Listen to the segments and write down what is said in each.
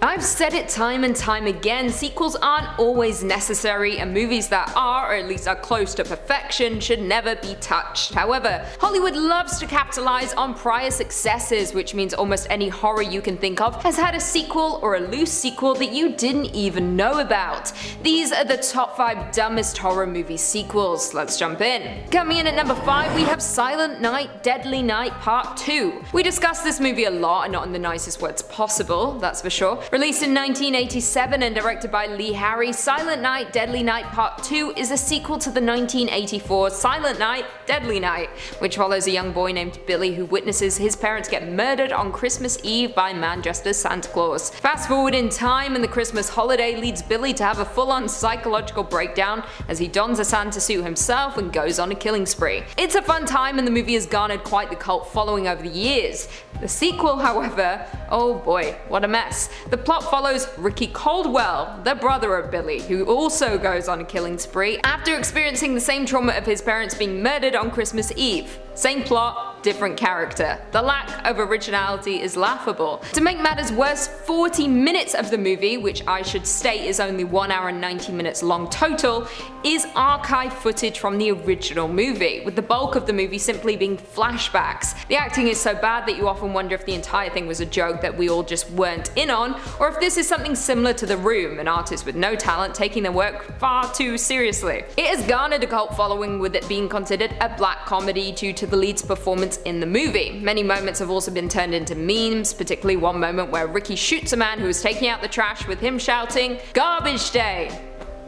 I've said it time and time again, sequels aren't always necessary, and movies that are, or at least are close to perfection, should never be touched. However, Hollywood loves to capitalize on prior successes, which means almost any horror you can think of has had a sequel or a loose sequel that you didn't even know about. These are the top 5 dumbest horror movie sequels. Let's jump in. Coming in at number 5, we have Silent Night, Deadly Night Part 2. We discussed this movie a lot, and not in the nicest words possible, that's for sure. Released in 1987 and directed by Lee Harry, Silent Night, Deadly Night Part 2 is a sequel to the 1984 Silent Night, Deadly Night, which follows a young boy named Billy who witnesses his parents get murdered on Christmas Eve by a man dressed as Santa Claus. Fast forward in time, and the Christmas holiday leads Billy to have a full-on psychological breakdown as he dons a Santa suit himself and goes on a killing spree. It's a fun time, and the movie has garnered quite the cult following over the years. The sequel, however, oh boy, what a mess. The plot follows Ricky Caldwell, the brother of Billy, who also goes on a killing spree after experiencing the same trauma of his parents being murdered on Christmas Eve. Same plot, different character. The lack of originality is laughable. To make matters worse, 40 minutes of the movie, which I should state is only 1 hour and 90 minutes long total, is archive footage from the original movie, with the bulk of the movie simply being flashbacks. The acting is so bad that you often wonder if the entire thing was a joke that we all just weren't in on, or if this is something similar to The Room, an artist with no talent taking their work far too seriously. It has garnered a cult following, with it being considered a black comedy due to the lead's performance in the movie. Many moments have also been turned into memes, particularly one moment where Ricky shoots a man who is taking out the trash with him shouting, "Garbage Day!"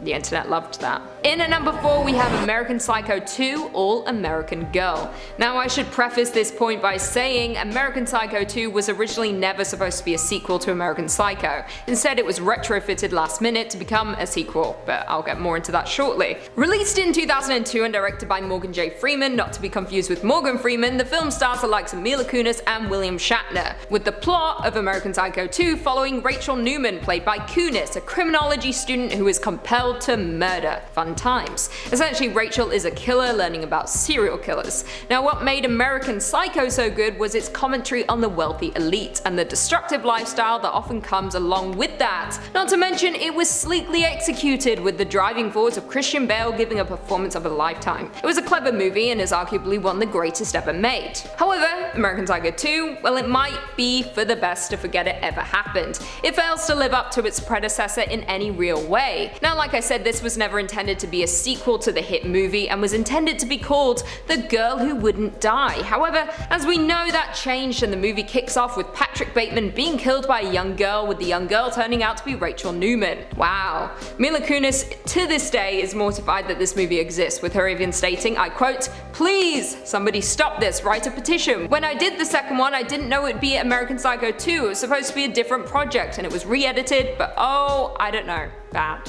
The internet loved that. In at number 4, we have American Psycho 2, All American Girl. Now, I should preface this point by saying American Psycho 2 was originally never supposed to be a sequel to American Psycho. Instead, it was retrofitted last minute to become a sequel, but I'll get more into that shortly. Released in 2002 and directed by Morgan J. Freeman, not to be confused with Morgan Freeman, the film stars the likes of Mila Kunis and William Shatner, with the plot of American Psycho 2 following Rachel Newman, played by Kunis, a criminology student who is compelled to murder. Fun times. Essentially, Rachel is a killer learning about serial killers. Now, what made American Psycho so good was its commentary on the wealthy elite and the destructive lifestyle that often comes along with that. Not to mention, it was sleekly executed, with the driving force of Christian Bale giving a performance of a lifetime. It was a clever movie and is arguably one of the greatest ever made. However, American Psycho 2, well, it might be for the best to forget it ever happened. It fails to live up to its predecessor in any real way. Now, like I said, this was never intended to be a sequel to the hit movie and was intended to be called The Girl Who Wouldn't Die. However, as we know, that changed, and the movie kicks off with Patrick Bateman being killed by a young girl, with the young girl turning out to be Rachel Newman. Wow. Mila Kunis to this day is mortified that this movie exists, with her even stating, I quote, "Please, somebody stop this, write a petition. When I did the second one, I didn't know it'd be American Psycho 2. It was supposed to be a different project, and it was re-edited, but oh, I don't know. Bad."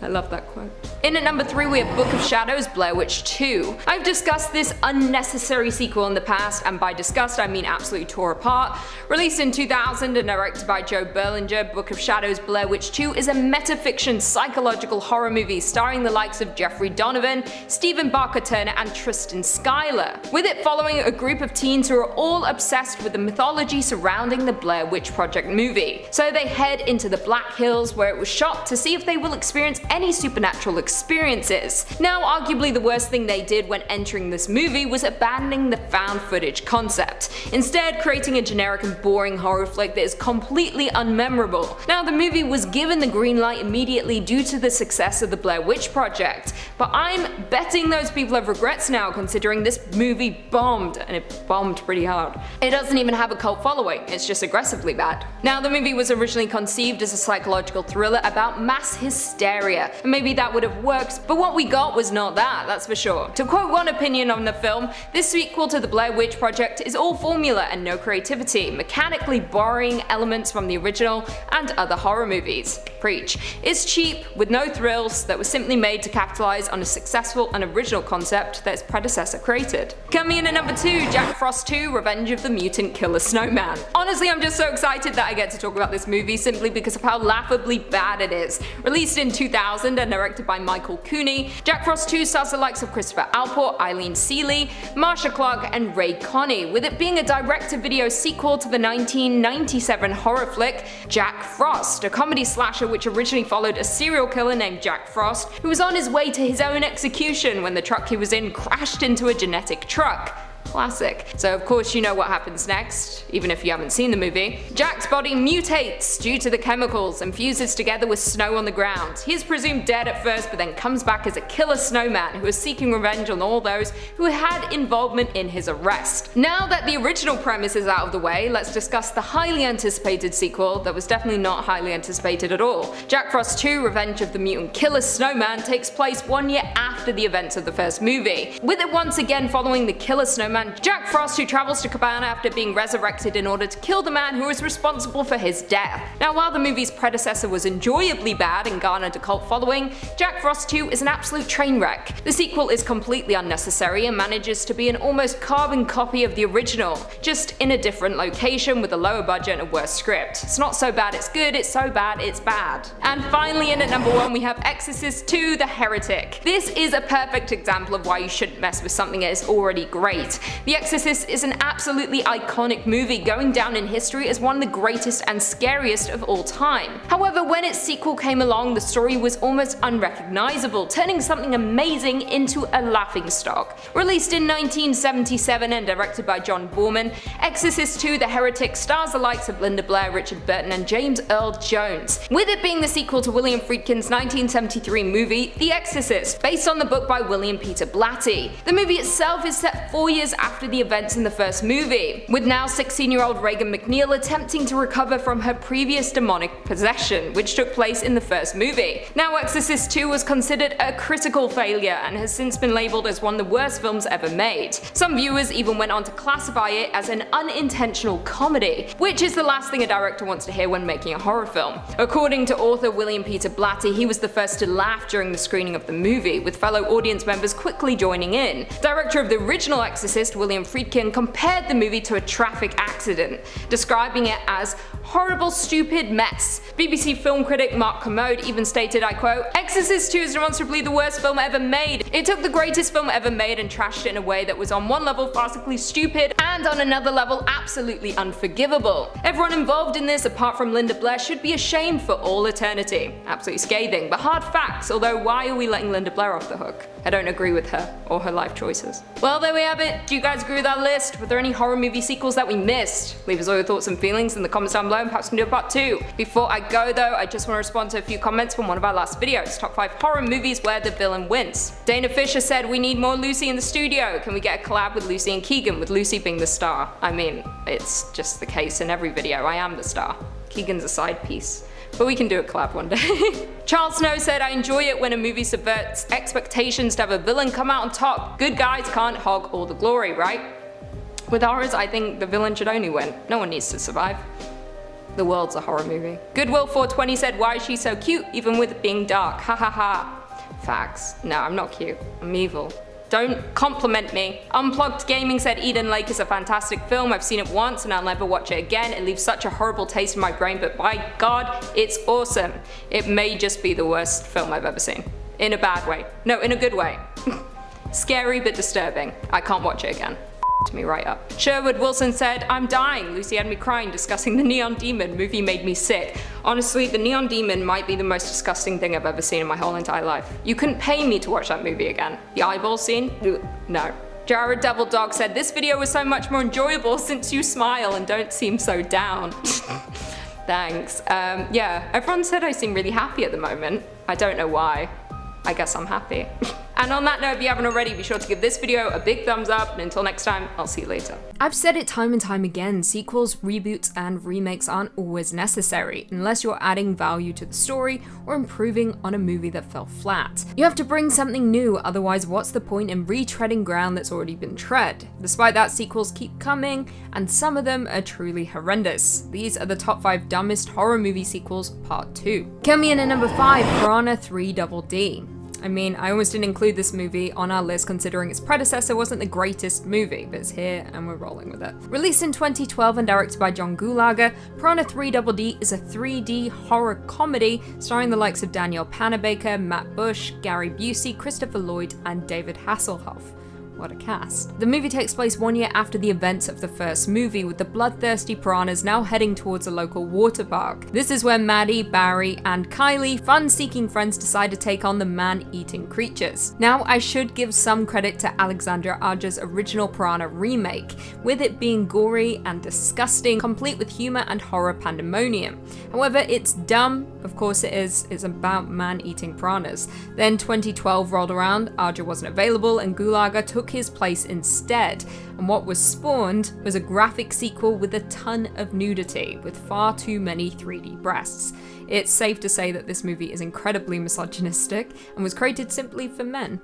I love that quote. In at number 3, we have Book of Shadows, Blair Witch 2. I've discussed this unnecessary sequel in the past, and by discussed I mean absolutely tore apart. Released in 2000 and directed by Joe Berlinger, Book of Shadows, Blair Witch 2 is a metafiction psychological horror movie starring the likes of Jeffrey Donovan, Stephen Barker Turner, and Tristan Schuyler, with it following a group of teens who are all obsessed with the mythology surrounding the Blair Witch Project movie. So they head into the Black Hills, where it was shot, to see if they will experience any supernatural experiences. Now, arguably the worst thing they did when entering this movie was abandoning the found footage concept, instead creating a generic and boring horror flick that is completely unmemorable. Now, the movie was given the green light immediately due to the success of the Blair Witch Project, but I'm betting those people have regrets now, considering this movie bombed, and it bombed pretty hard. It doesn't even have a cult following, it's just aggressively bad. Now, the movie was originally conceived as a psychological thriller about mass hysteria, and maybe that would have worked, but what we got was not that, that's for sure. To quote one opinion on the film, this sequel to the Blair Witch Project is all formula and no creativity, mechanically borrowing elements from the original and other horror movies. preach. It's cheap, with no thrills, that was simply made to capitalize on a successful and original concept that its predecessor created. Coming in at number 2, Jack Frost II: Revenge of the Mutant Killer Snowman. Honestly, I'm just so excited that I get to talk about this movie simply because of how laughably bad it is. Released in 2000 and directed by Michael Cooney, Jack Frost II stars the likes of Christopher Alport, Eileen Seeley, Marsha Clark, and Ray Connie, with it being a direct-to-video sequel to the 1997 horror flick Jack Frost, a comedy slasher which originally followed a serial killer named Jack Frost, who was on his way to his own execution when the truck he was in crashed into a genetic truck. Classic. So of course you know what happens next, even if you haven't seen the movie. Jack's body mutates due to the chemicals and fuses together with snow on the ground. He is presumed dead at first, but then comes back as a killer snowman who is seeking revenge on all those who had involvement in his arrest. Now that the original premise is out of the way, let's discuss the highly anticipated sequel that was definitely not highly anticipated at all. Jack Frost II: Revenge of the Mutant Killer Snowman takes place 1 year after the events of the first movie, with it once again following the killer snowman Jack Frost, who travels to Cabana after being resurrected in order to kill the man who was responsible for his death. Now, while the movie's predecessor was enjoyably bad and garnered a cult following, Jack Frost 2 is an absolute train wreck. The sequel is completely unnecessary and manages to be an almost carbon copy of the original, just in a different location with a lower budget and a worse script. It's not so bad it's good, it's so bad it's bad. And finally, in at number 1 we have Exorcist II: The Heretic. This is a perfect example of why you shouldn't mess with something that is already great. The Exorcist is an absolutely iconic movie, going down in history as one of the greatest and scariest of all time. However, when its sequel came along, the story was almost unrecognizable, turning something amazing into a laughingstock. Released in 1977 and directed by John Boorman, Exorcist II: The Heretic stars the likes of Linda Blair, Richard Burton, and James Earl Jones, with it being the sequel to William Friedkin's 1973 movie The Exorcist, based on the book by William Peter Blatty. The movie itself is set 4 years after the events in the first movie, with now 16-year-old Reagan McNeil attempting to recover from her previous demonic possession, which took place in the first movie. Now, Exorcist II was considered a critical failure and has since been labelled as one of the worst films ever made. Some viewers even went on to classify it as an unintentional comedy, which is the last thing a director wants to hear when making a horror film. According to author William Peter Blatty, he was the first to laugh during the screening of the movie, with fellow audience members quickly joining in. Director of the original Exorcist, William Friedkin, compared the movie to a traffic accident, describing it as horrible, stupid mess. BBC film critic Mark Kermode even stated, I quote, "Exorcist II is demonstrably the worst film ever made. It took the greatest film ever made and trashed it in a way that was on one level farcically stupid and on another level absolutely unforgivable. Everyone involved in this, apart from Linda Blair, should be ashamed for all eternity." Absolutely scathing, but hard facts, although why are we letting Linda Blair off the hook? I don't agree with her or her life choices. Well, there we have it. Do you guys agree with that list? Were there any horror movie sequels that we missed? Leave us all your thoughts and feelings in the comments down below, and perhaps we can do a part 2. Before I go though, I just want to respond to a few comments from one of our last videos, top 5 horror movies where the villain wins. Dana Fisher said, "We need more Lucy in the studio. Can we get a collab with Lucy and Keegan, with Lucy being the star?" I mean, it's just the case in every video. I am the star. Keegan's a side piece. But we can do a collab one day. Charles Snow said, "I enjoy it when a movie subverts expectations to have a villain come out on top. Good guys can't hog all the glory, right?" With horrors, I think the villain should only win. No one needs to survive. The world's a horror movie. Goodwill420 said, "Why is she so cute, even with it being dark? Ha ha ha." Facts. No, I'm not cute. I'm evil. Don't compliment me. Unplugged Gaming said, "Eden Lake is a fantastic film. I've seen it once and I'll never watch it again. It leaves such a horrible taste in my brain, but by God, it's awesome. It may just be the worst film I've ever seen. In a bad way. No, in a good way. Scary but disturbing. I can't watch it again. To me right up." Sherwood Wilson said, "I'm dying. Lucy had me crying discussing the Neon Demon. Movie made me sick. Honestly, the Neon Demon might be the most disgusting thing I've ever seen in my whole entire life. You couldn't pay me to watch that movie again. The eyeball scene? Ugh, no." Jared Devil Dog said, "This video was so much more enjoyable since you smile and don't seem so down." Thanks. Yeah, everyone said I seem really happy at the moment. I don't know why. I guess I'm happy. And on that note, if you haven't already, be sure to give this video a big thumbs up, and until next time, I'll see you later. I've said it time and time again, sequels, reboots, and remakes aren't always necessary, unless you're adding value to the story or improving on a movie that fell flat. You have to bring something new, otherwise what's the point in retreading ground that's already been tread? Despite that, sequels keep coming, and some of them are truly horrendous. These are the top 5 dumbest horror movie sequels, part 2. Coming in at number 5, Piranha 3DD. I mean, I almost didn't include this movie on our list considering its predecessor wasn't the greatest movie, but it's here and we're rolling with it. Released in 2012 and directed by John Gulager, Piranha 3DD is a 3D horror comedy starring the likes of Danielle Panabaker, Matt Bush, Gary Busey, Christopher Lloyd, and David Hasselhoff. What a cast. The movie takes place 1 year after the events of the first movie, with the bloodthirsty piranhas now heading towards a local water park. This is where Maddie, Barry, and Kylie, fun-seeking friends, decide to take on the man-eating creatures. Now, I should give some credit to Alexandra Aja's original Piranha remake, with it being gory and disgusting, complete with humor and horror pandemonium. However, it's dumb, of course it is, it's about man-eating piranhas. Then 2012 rolled around, Aja wasn't available, and Gulager took his place instead, and what was spawned was a graphic sequel with a ton of nudity, with far too many 3D breasts. It's safe to say that this movie is incredibly misogynistic and was created simply for men.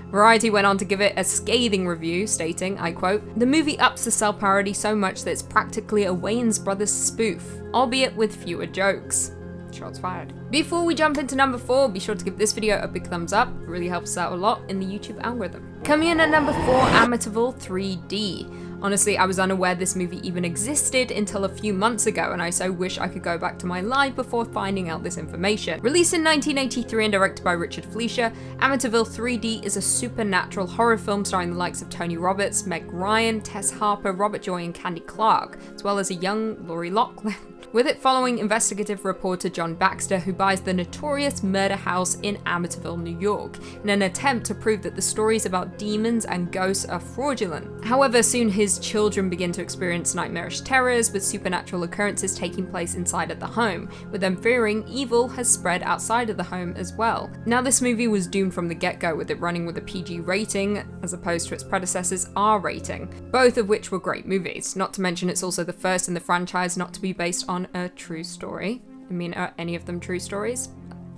Variety went on to give it a scathing review, stating, I quote, "The movie ups the self-parody so much that it's practically a Wayans Brothers spoof, albeit with fewer jokes." Shots fired. Before we jump into number 4, be sure to give this video a big thumbs up. It really helps out a lot in the YouTube algorithm. Coming in at number 4, Amityville 3D. Honestly, I was unaware this movie even existed until a few months ago, and I so wish I could go back to my life before finding out this information. Released in 1983 and directed by Richard Fleischer, Amityville 3D is a supernatural horror film starring the likes of Tony Roberts, Meg Ryan, Tess Harper, Robert Joy, and Candy Clark, as well as a young Lori Loughlin. With it following investigative reporter John Baxter, who buys the notorious murder house in Amityville, New York, in an attempt to prove that the stories about demons and ghosts are fraudulent. However, soon his children begin to experience nightmarish terrors, with supernatural occurrences taking place inside of the home, with them fearing evil has spread outside of the home as well. Now, this movie was doomed from the get-go, with it running with a PG rating, as opposed to its predecessor's R rating, both of which were great movies. Not to mention it's also the first in the franchise not to be based on a true story. I mean, are any of them true stories?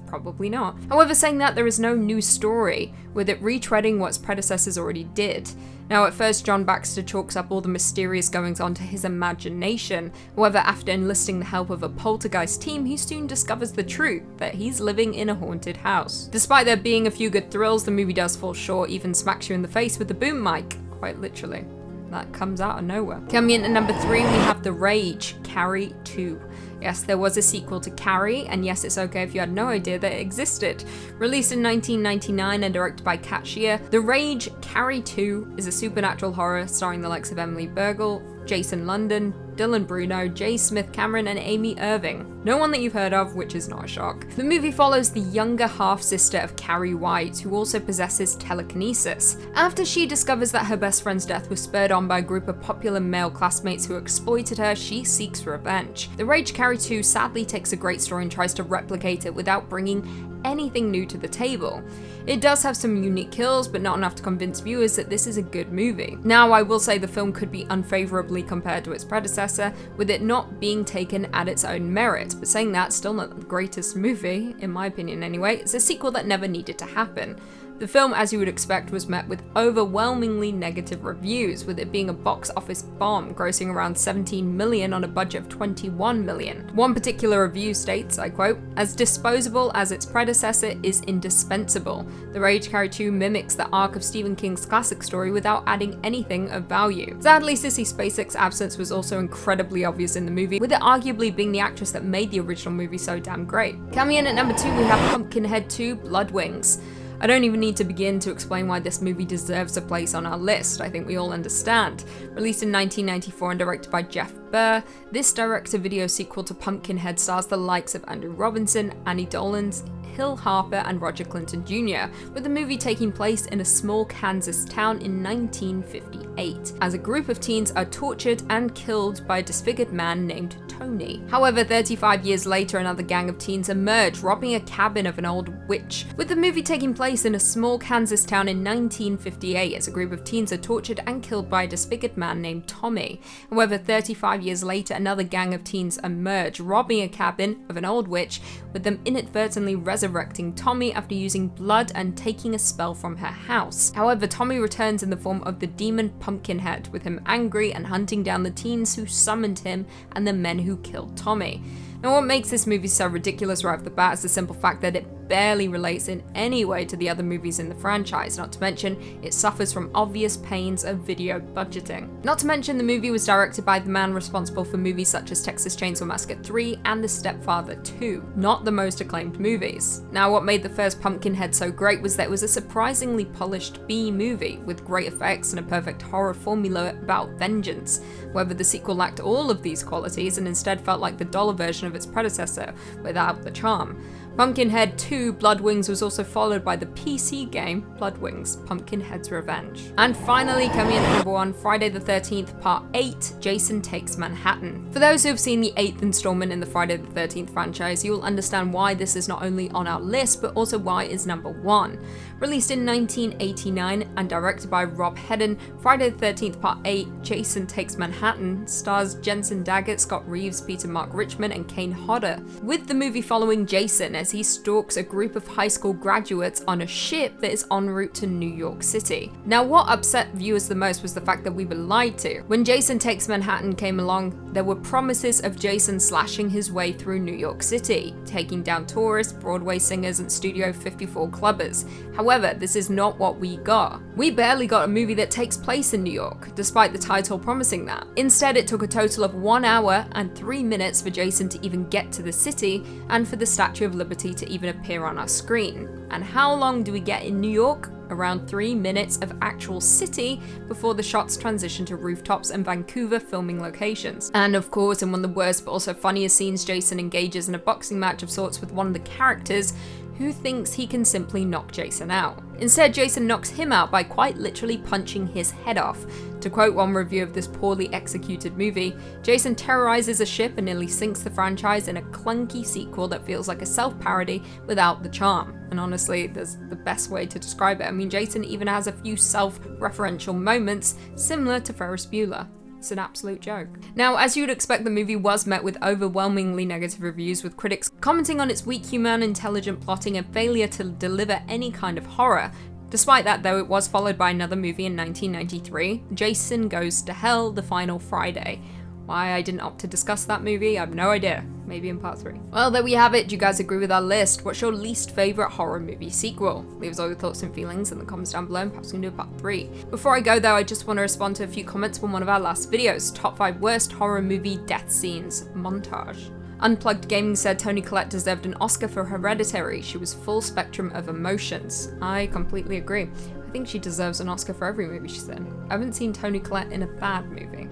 Probably not. However, saying that, there is no new story, with it retreading what its predecessors already did. Now, at first, John Baxter chalks up all the mysterious goings on to his imagination. However, after enlisting the help of a poltergeist team, he soon discovers the truth, that he's living in a haunted house. Despite there being a few good thrills, the movie does fall short, even smacks you in the face with the boom mic, quite literally. That comes out of nowhere. Coming in at number 3, we have The Rage, Carrie 2. Yes, there was a sequel to Carrie, and yes, it's okay if you had no idea that it existed. Released in 1999 and directed by Kat Shear, The Rage, Carrie 2 is a supernatural horror starring the likes of Emily Burgle, Jason London, Dylan Bruno, J. Smith Cameron, and Amy Irving. No one that you've heard of, which is not a shock. The movie follows the younger half-sister of Carrie White, who also possesses telekinesis. After she discovers that her best friend's death was spurred on by a group of popular male classmates who exploited her, she seeks revenge. The Rage Carrie 2 sadly takes a great story and tries to replicate it without bringing anything new to the table. It does have some unique kills, but not enough to convince viewers that this is a good movie. Now, I will say the film could be unfavorably compared to its predecessor, with it not being taken at its own merit, but saying that, still not the greatest movie, in my opinion anyway. It's a sequel that never needed to happen. The film, as you would expect, was met with overwhelmingly negative reviews, with it being a box office bomb, grossing around $17 million on a budget of $21 million. One particular review states, I quote, "As disposable as its predecessor is indispensable. The Rage Carrie 2 mimics the arc of Stephen King's classic story without adding anything of value." Sadly, Sissy Spacek's absence was also incredibly obvious in the movie, with it arguably being the actress that made the original movie so damn great. Coming in at number 2, we have Pumpkinhead II, Blood Wings. I don't even need to begin to explain why this movie deserves a place on our list. I think we all understand. Released in 1994 and directed by Jeff Burr, this direct-to-video sequel to Pumpkinhead stars the likes of Andrew Robinson, Annie Dollins, Hill Harper, and Roger Clinton Jr., with the movie taking place in a small Kansas town in 1958, as a group of teens are tortured and killed by a disfigured man named Tony. However, 35 years later, another gang of teens emerge, robbing a cabin of an old witch, with the movie taking place in a small Kansas town in 1958 as a group of teens are tortured and killed by a disfigured man named Tommy. However, 35 years later, another gang of teens emerge, robbing a cabin of an old witch, with them inadvertently resurrecting Tommy after using blood and taking a spell from her house. However, Tommy returns in the form of the demon Pumpkinhead, with him angry and hunting down the teens who summoned him and the men who killed Tommy. Now, what makes this movie so ridiculous right off the bat is the simple fact that it barely relates in any way to the other movies in the franchise, not to mention it suffers from obvious pains of video budgeting. Not to mention the movie was directed by the man responsible for movies such as Texas Chainsaw Massacre 3 and The Stepfather 2, not the most acclaimed movies. Now, what made the first Pumpkinhead so great was that it was a surprisingly polished B movie with great effects and a perfect horror formula about vengeance. However, the sequel lacked all of these qualities and instead felt like the dollar version of its predecessor without the charm. Pumpkinhead II Blood Wings was also followed by the PC game Blood Wings Pumpkinhead's Revenge. And finally, coming in at number 1, Friday the 13th Part 8, Jason Takes Manhattan. For those who have seen the 8th installment in the Friday the 13th franchise, you will understand why this is not only on our list, but also why it is number 1. Released in 1989 and directed by Rob Hedden, Friday the 13th Part 8, Jason Takes Manhattan stars Jensen Daggett, Scott Reeves, Peter Mark Richmond, and Kane Hodder, with the movie following Jason as he stalks a group of high school graduates on a ship that is en route to New York City. Now, what upset viewers the most was the fact that we were lied to. When Jason Takes Manhattan came along, there were promises of Jason slashing his way through New York City, taking down tourists, Broadway singers, and Studio 54 clubbers. However, this is not what we got. We barely got a movie that takes place in New York, despite the title promising that. Instead, it took a total of 1 hour and 3 minutes for Jason to even get to the city, and for the Statue of Liberty to even appear on our screen. And how long do we get in New York? Around 3 minutes of actual city before the shots transition to rooftops and Vancouver filming locations. And of course, in one of the worst but also funniest scenes, Jason engages in a boxing match of sorts with one of the characters who thinks he can simply knock Jason out. Instead, Jason knocks him out by quite literally punching his head off. To quote one review of this poorly executed movie, Jason terrorizes a ship and nearly sinks the franchise in a clunky sequel that feels like a self-parody without the charm. And honestly, there's the best way to describe it. I mean, Jason even has a few self-referential moments similar to Ferris Bueller. It's an absolute joke. Now, as you would expect, the movie was met with overwhelmingly negative reviews, with critics commenting on its weak humor, unintelligent plotting, and failure to deliver any kind of horror. Despite that, though, it was followed by another movie in 1993, Jason Goes to Hell: The Final Friday. Why I didn't opt to discuss that movie, I have no idea. Maybe in part 3. Well, there we have it. Do you guys agree with our list? What's your least favorite horror movie sequel? Leave us all your thoughts and feelings in the comments down below, and perhaps we can do a part 3. Before I go though, I just want to respond to a few comments from one of our last videos. Top 5 worst horror movie death scenes montage. Unplugged Gaming said Toni Collette deserved an Oscar for Hereditary. She was full spectrum of emotions. I completely agree. I think she deserves an Oscar for every movie she's in. I haven't seen Toni Collette in a bad movie.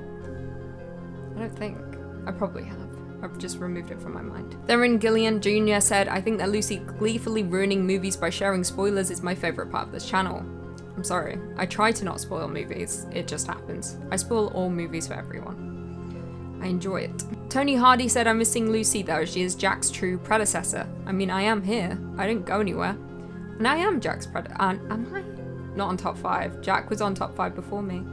I don't think. I probably have. I've just removed it from my mind. Theron Gillian Jr. said, I think that Lucy gleefully ruining movies by sharing spoilers is my favorite part of this channel. I'm sorry. I try to not spoil movies. It just happens. I spoil all movies for everyone. I enjoy it. Tony Hardy said, I'm missing Lucy though. She is Jack's true predecessor. I mean, I am here. I didn't go anywhere. And I am Jack's predecessor. Am I? Not on top 5. Jack was on top 5 before me.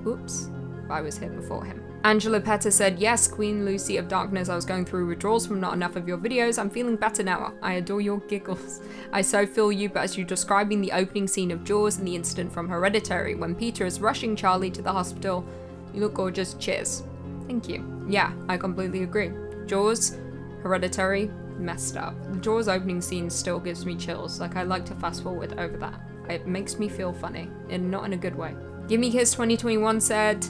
Oops. I was here before him. Angela Petter said, yes, Queen Lucy of Darkness, I was going through withdrawals from not enough of your videos. I'm feeling better now. I adore your giggles. I so feel you, but as you're describing the opening scene of Jaws and the incident from Hereditary, when Peter is rushing Charlie to the hospital, you look gorgeous. Cheers. Thank you. Yeah, I completely agree. Jaws, Hereditary, messed up. The Jaws opening scene still gives me chills. Like, I like to fast forward over that. It makes me feel funny, and not in a good way. Gimme Kiss 2021 said,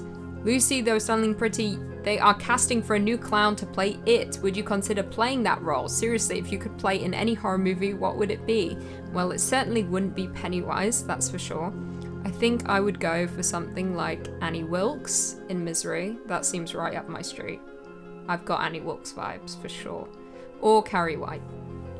Lucy, though stunning pretty, they are casting for a new clown to play it. Would you consider playing that role? Seriously, if you could play in any horror movie, what would it be? Well, it certainly wouldn't be Pennywise, that's for sure. I think I would go for something like Annie Wilkes in Misery. That seems right up my street. I've got Annie Wilkes vibes for sure. Or Carrie White.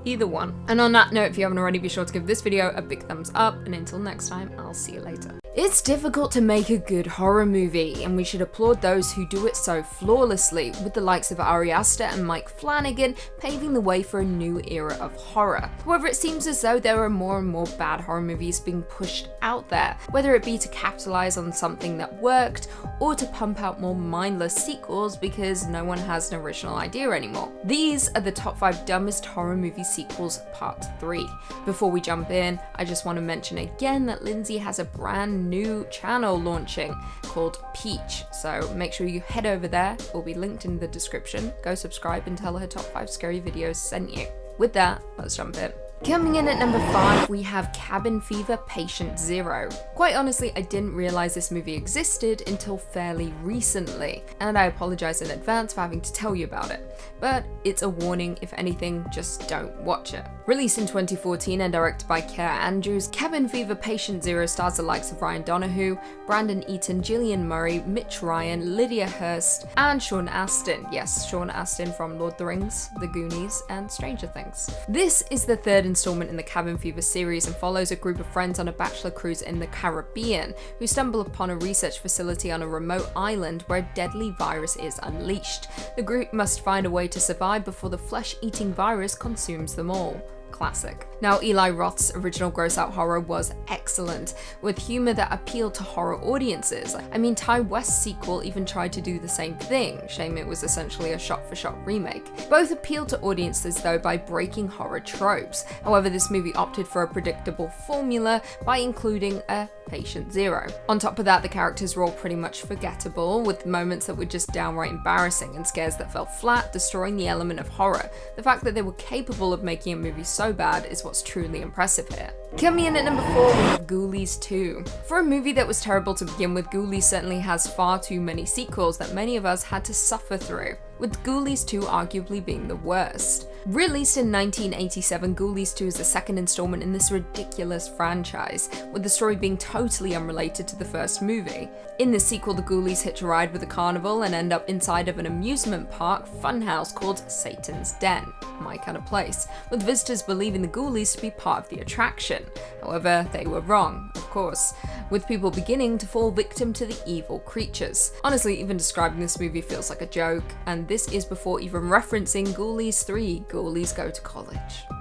Either one. And on that note, if you haven't already, be sure to give this video a big thumbs up, and until next time, I'll see you later. It's difficult to make a good horror movie, and we should applaud those who do it so flawlessly, with the likes of Ari Aster and Mike Flanagan paving the way for a new era of horror. However, it seems as though there are more and more bad horror movies being pushed out there, whether it be to capitalize on something that worked, or to pump out more mindless sequels because no one has an original idea anymore. These are the top 5 dumbest horror movie sequels part 3. Before we jump in, I just want to mention again that Lindsay has a brand new channel launching called Peach, so make sure you head over there. It will be linked in the description. Go subscribe and tell her top 5 scary videos sent you. With that, let's jump in. Coming in at number 5, we have Cabin Fever Patient Zero. Quite honestly, I didn't realize this movie existed until fairly recently, and I apologize in advance for having to tell you about it. But it's a warning, if anything, just don't watch it. Released in 2014 and directed by Care Andrews, Cabin Fever Patient Zero stars the likes of Ryan Donahue, Brandon Eaton, Gillian Murray, Mitch Ryan, Lydia Hurst, and Sean Astin. Yes, Sean Astin from Lord of the Rings, The Goonies, and Stranger Things. This is the third installment in the Cabin Fever series and follows a group of friends on a bachelor cruise in the Caribbean who stumble upon a research facility on a remote island where a deadly virus is unleashed. The group must find a way to survive before the flesh-eating virus consumes them all. Classic. Now, Eli Roth's original gross-out horror was excellent, with humor that appealed to horror audiences. I mean, Ty West's sequel even tried to do the same thing. Shame it was essentially a shot-for-shot remake. Both appealed to audiences though by breaking horror tropes. However, this movie opted for a predictable formula by including a Patient Zero. On top of that, the characters were all pretty much forgettable, with moments that were just downright embarrassing and scares that fell flat, destroying the element of horror. The fact that they were capable of making a movie so bad is what's truly impressive here. Coming in at number 4, we have Ghoulies II. For a movie that was terrible to begin with, Ghoulies certainly has far too many sequels that many of us had to suffer through, with Ghoulies II arguably being the worst. Released in 1987, Ghoulies II is the second installment in this ridiculous franchise, with the story being totally unrelated to the first movie. In this sequel, the Ghoulies hitch a ride with a carnival and end up inside of an amusement park funhouse called Satan's Den, my kind of place, with visitors believing the Ghoulies to be part of the attraction. However, they were wrong, of course, with people beginning to fall victim to the evil creatures. Honestly, even describing this movie feels like a joke, and this is before even referencing Ghoulies 3, Ghoulies Go to College.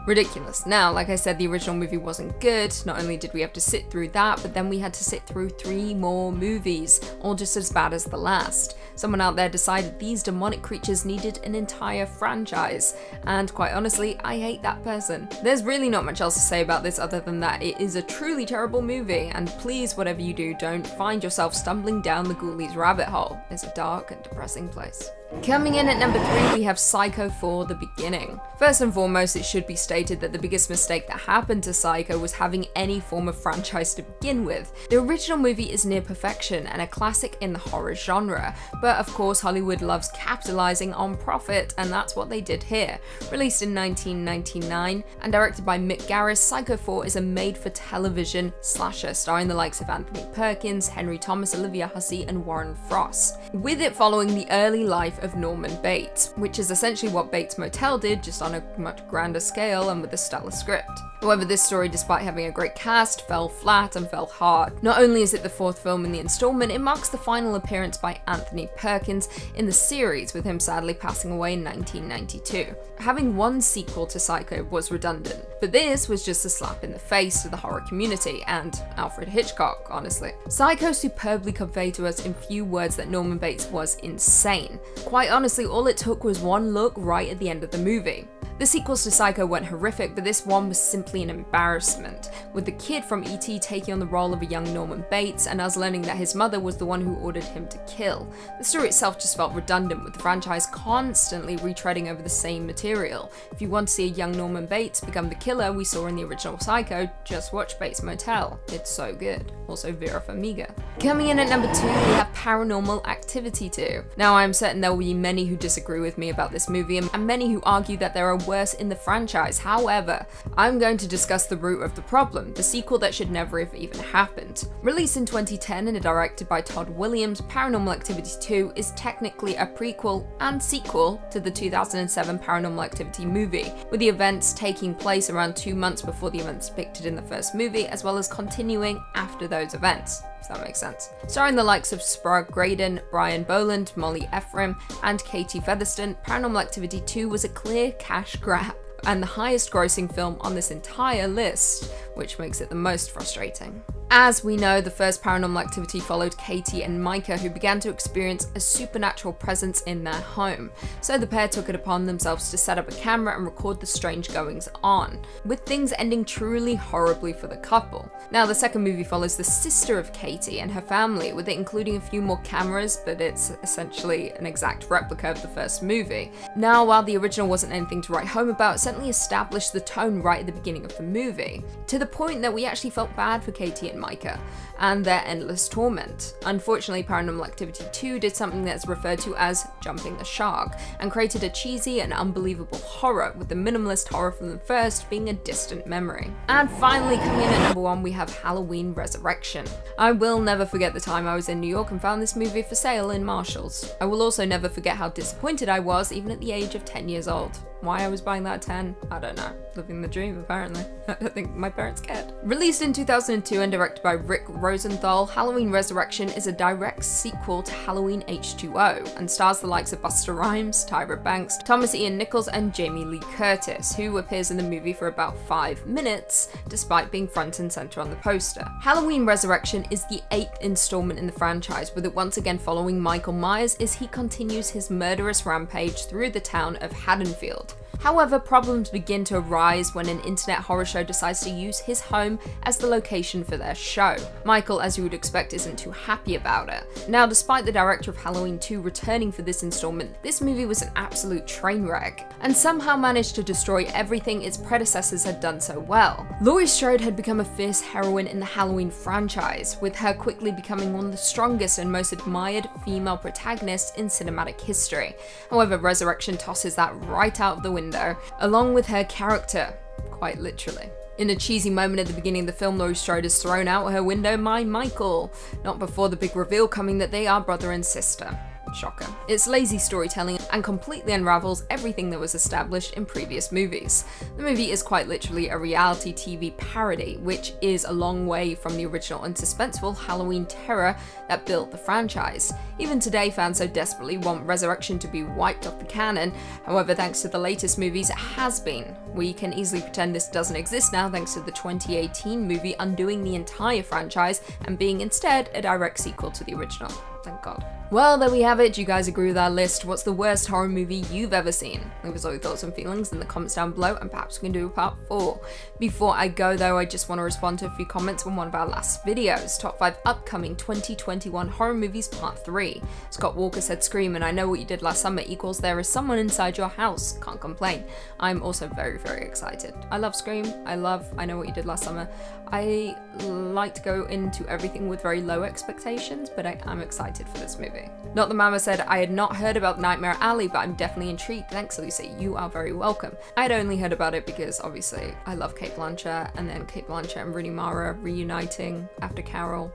Ridiculous. Now, like I said, the original movie wasn't good. Not only did we have to sit through that, but then we had to sit through 3 more movies, all just as bad as the last. Someone out there decided these demonic creatures needed an entire franchise, and quite honestly, I hate that person. There's really not much else to say about this other than that it is a truly terrible movie, and please, whatever you do, don't find yourself stumbling down the Ghoulies rabbit hole. It's a dark and depressing place. Coming in at number 3, we have Psycho 4: The Beginning. First and foremost, it should be stated that the biggest mistake that happened to Psycho was having any form of franchise to begin with. The original movie is near perfection and a classic in the horror genre, but of course Hollywood loves capitalizing on profit, and that's what they did here. Released in 1999 and directed by Mick Garris, Psycho 4 is a made-for-television slasher starring the likes of Anthony Perkins, Henry Thomas, Olivia Hussey, and Warren Frost, with it following the early life of Norman Bates, which is essentially what Bates Motel did, just on a much grander scale and with a stellar script. However, this story, despite having a great cast, fell flat and fell hard. Not only is it the 4th film in the installment, it marks the final appearance by Anthony Perkins in the series, with him sadly passing away in 1992. Having one sequel to Psycho was redundant, but this was just a slap in the face to the horror community and Alfred Hitchcock, honestly. Psycho superbly conveyed to us in few words that Norman Bates was insane. Quite honestly, all it took was one look right at the end of the movie. The sequels to Psycho weren't horrific, but this one was simply an embarrassment, with the kid from E.T. taking on the role of a young Norman Bates and us learning that his mother was the one who ordered him to kill. The story itself just felt redundant, with the franchise constantly retreading over the same material. If you want to see a young Norman Bates become the killer we saw in the original Psycho, just watch Bates Motel. It's so good. Also Vera Farmiga. Coming in at number 2, we have Paranormal Activity 2. Now, I'm certain there will be many who disagree with me about this movie, and many who argue that there are worse in the franchise. However, I'm going to discuss the root of the problem, the sequel that should never have even happened. Released in 2010 and directed by Todd Williams, Paranormal Activity 2 is technically a prequel and sequel to the 2007 Paranormal Activity movie, with the events taking place around 2 months before the events depicted in the first movie, as well as continuing after those events. if that makes sense. Starring the likes of Sprague Graydon, Brian Boland, Molly Ephraim, and Katie Featherston, Paranormal Activity 2 was a clear cash grab, and the highest grossing film on this entire list, which makes it the most frustrating. As we know, the first Paranormal Activity followed Katie and Micah, who began to experience a supernatural presence in their home. So the pair took it upon themselves to set up a camera and record the strange goings on, with things ending truly horribly for the couple. Now, the second movie follows the sister of Katie and her family, with it including a few more cameras, but it's essentially an exact replica of the first movie. Now, while the original wasn't anything to write home about, it certainly established the tone right at the beginning of the movie, to the point that we actually felt bad for Katie and Micah and their endless torment. Unfortunately, Paranormal Activity 2 did something that's referred to as jumping the shark, and created a cheesy and unbelievable horror, with the minimalist horror from the first being a distant memory. And finally, coming in at number 1, we have Halloween Resurrection. I will never forget the time I was in New York and found this movie for sale in Marshall's. I will also never forget how disappointed I was, even at the age of 10 years old. Why I was buying that at 10? I don't know. Living the dream, apparently. I don't think my parents cared. Released in 2002 and directed by Rick Rosenthal, Halloween Resurrection is a direct sequel to Halloween H2O, and stars the likes of Busta Rhymes, Tyra Banks, Thomas Ian Nichols, and Jamie Lee Curtis, who appears in the movie for about 5 minutes, despite being front and center on the poster. Halloween Resurrection is the 8th installment in the franchise, with it once again following Michael Myers as he continues his murderous rampage through the town of Haddonfield. However, problems begin to arise when an internet horror show decides to use his home as the location for their show. Michael, as you would expect, isn't too happy about it. Now, despite the director of Halloween 2 returning for this installment, this movie was an absolute train wreck, and somehow managed to destroy everything its predecessors had done so well. Laurie Strode had become a fierce heroine in the Halloween franchise, with her quickly becoming one of the strongest and most admired female protagonists in cinematic history. However, Resurrection tosses that right out of the window, along with her character, quite literally. In a cheesy moment at the beginning of the film, Laurie Strode is thrown out her window by Michael, not before the big reveal coming that they are brother and sister. Shocker. It's lazy storytelling and completely unravels everything that was established in previous movies. The movie is quite literally a reality TV parody, which is a long way from the original and suspenseful Halloween terror that built the franchise. Even today, fans so desperately want Resurrection to be wiped off the canon. However, thanks to the latest movies, it has been. We can easily pretend this doesn't exist now thanks to the 2018 movie undoing the entire franchise and being instead a direct sequel to the original. Thank God. Well, there we have it. Do you guys agree with our list? What's the worst horror movie you've ever seen? Leave us all your thoughts and feelings in the comments down below, and perhaps we can do a part 4. Before I go though, I just want to respond to a few comments from one of our last videos. Top 5 upcoming 2021 horror movies part 3. Scott Walker said Scream, and I know what you did last summer equals there is someone inside your house. Can't complain. I'm also very, very excited. I love Scream. I know what you did last summer. I like to go into everything with very low expectations, but I am excited for this movie. Not the Mama said, I had not heard about Nightmare Alley, but I'm definitely intrigued. Thanks, Lucy. You are very welcome. I had only heard about it because obviously I love Cate Blanchett, and then Cate Blanchett and Rooney Mara reuniting after Carol.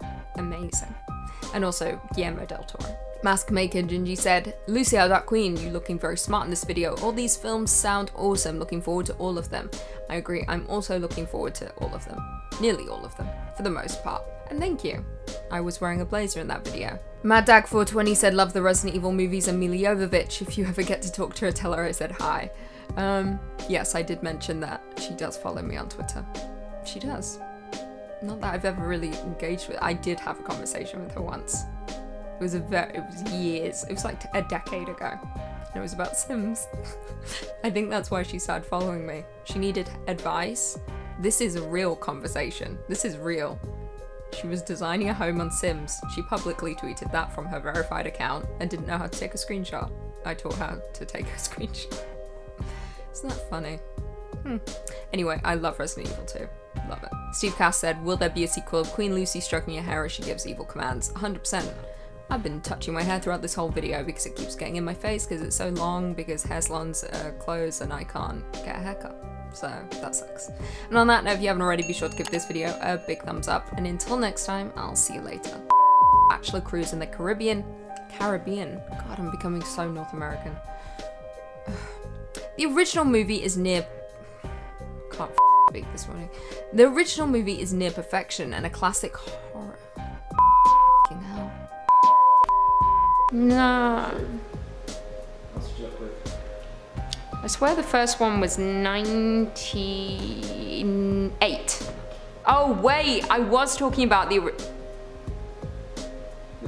Wow. Amazing. And also Guillermo del Toro. Mask Maker Gingy said, Lucy, our Dark Queen, you looking very smart in this video. All these films sound awesome. Looking forward to all of them. I agree. I'm also looking forward to all of them. Nearly all of them, for the most part. And thank you. I was wearing a blazer in that video. MadDag420 said, love the Resident Evil movies and Mila Jovovich. If you ever get to talk to her, tell her I said hi. Yes, I did mention that. She does follow me on Twitter. She does. Not that I've ever really engaged with. I did have a conversation with her once. It was years. It was like a decade ago. And it was about Sims. I think that's why she started following me. She needed advice. This is a real conversation. This is real. She was designing a home on Sims. She publicly tweeted that from her verified account and didn't know how to take a screenshot. I taught her to take a screenshot. Isn't that funny? Anyway, I love Resident Evil 2. Love it. Steve Cass said, will there be a sequel of Queen Lucy stroking her hair as she gives evil commands? 100%. I've been touching my hair throughout this whole video because it keeps getting in my face because it's so long, because hair salons are closed and I can't get a haircut. So that sucks. And on that note, if you haven't already, be sure to give this video a big thumbs up. And until next time, I'll see you later. Bachelor cruise in the Caribbean. God, I'm becoming so North American. The original movie is near... Can't speak this morning. The original movie is near perfection and a classic horror. F***ing hell. No. I swear the first one was 98. Oh wait, I was talking about the... Did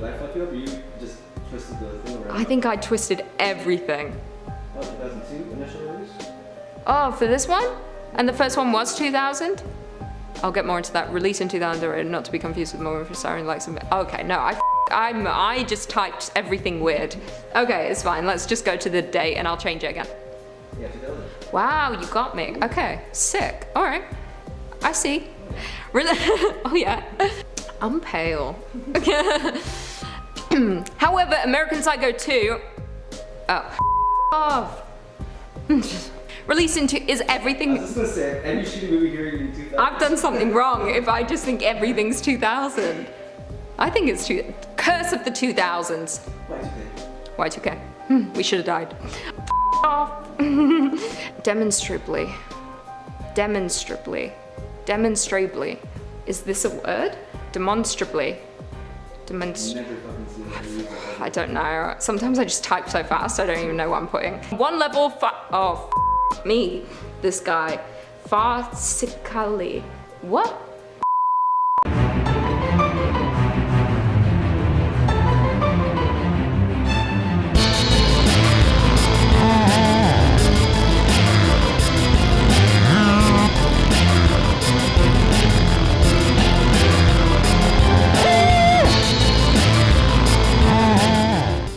I fuck you up or you just twisted the thing around? I think I twisted everything. Oh, 2002 initial release? Oh, for this one? And the first one was 2000? I'll get more into that. Release in 2000, not to be confused with more for Siren likes. Okay, no, I just typed everything weird. Okay, it's fine. Let's just go to the date and I'll change it again. Yeah, 2000. Wow, you got me. Okay, sick. All right, I see. Really? Oh yeah. I'm pale. However, American Psycho 2. Oh, off. Released into is everything. I was just gonna say, any shitty movie here in 2000. I've done something wrong if I just think everything's 2000. I think it's Curse of the 2000s. Y2K. We should have died. Off. Demonstrably. Is this a word? Demonstrably. I don't know. Sometimes I just type so fast I don't even know what I'm putting. One level oh, me. This guy. Farcically. What?